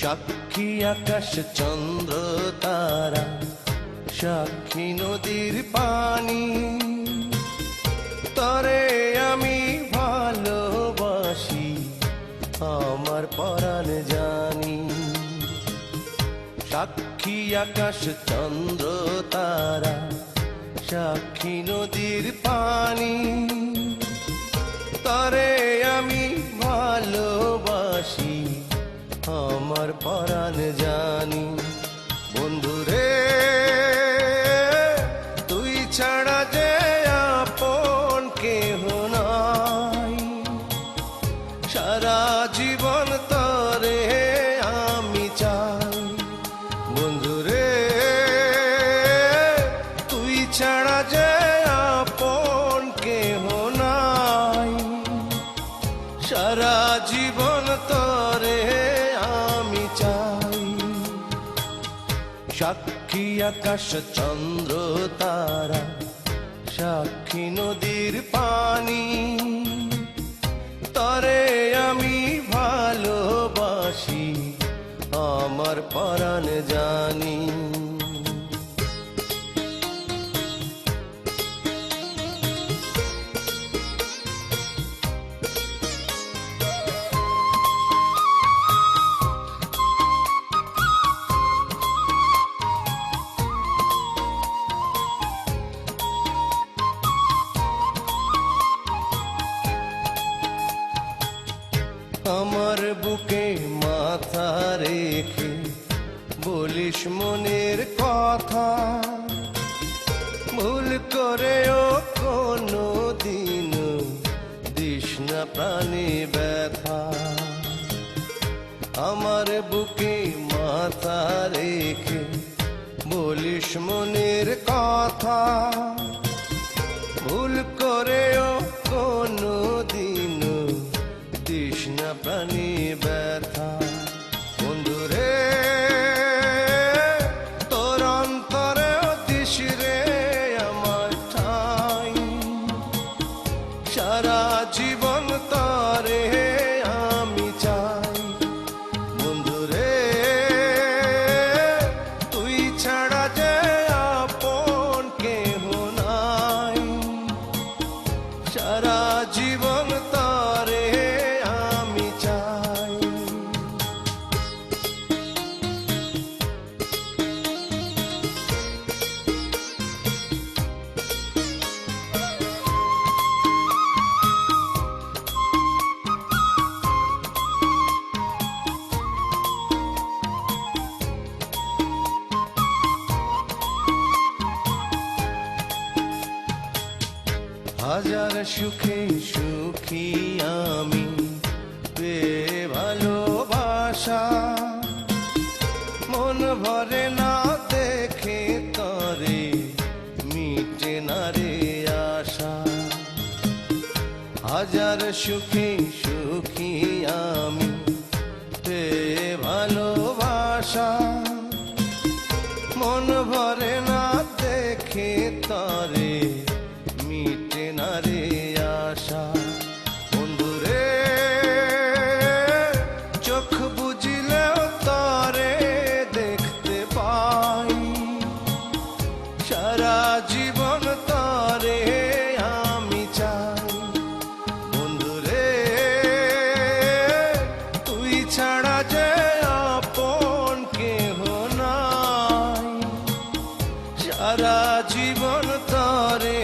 সাক্ষী আকাশ চন্দ্র তারা, সাক্ষী নদীর পানি, তরে আমি ভালোবাসি আমার পরাণ জানি। সাক্ষী আকাশ চন্দ্র তারা, সাক্ষী নদীর পানি, তরে আমি ভালোবাসি আমার পরাণ জানি। বন্ধুরে তুই ছাড়া যে আপন কেহ নাই, সারা জীবন তরে আমি চাই। বন্ধুরে তুই ছাড়া যে আপন কেহ নাই, সারা জীবন তরে আমি চাই। সাক্ষী আকাশ চন্দ্র তারা, সাক্ষী নদীর পানি, তরে আমি ভালোবাসি আমার পরাণ জানি। আমার বুকে মাথা রেখে বলিস মনের কথা, ভুল করেও কোনো দিন দিস না প্রাণে ব্যথা। আমার বুকে মাথা রেখে বলিস মনের কথা, ভুল করেও কোনো দিন দিস না প্রাণী ব্যথা। বন্ধুরে তোর অন্তরে দিস রে আমার ঠাই, সারা জীবন তরে আমি চাই। বন্ধুরে তুই ছাড়া যে আপন কেহ নাই, সারা জীবন তরে আমি চাই। হাজার সুখে সুখী আমি পেয়ে ভালোবাসা, মন ভরে না দেখে তরে মিটে না রে আশা। হাজার সুখে সুখী আমি পেয়ে ভালোবাসা, মন ভরে না দেখে তরে মিটে না রে আশা। বন্ধুরে চোখ বুঝিলেও তরে দেখতে পাই, সারা জীবন তরে আমি চাই। বন্ধুরে তুই ছাড়া যে আপন কেহ নাই, সারা জীবন তরে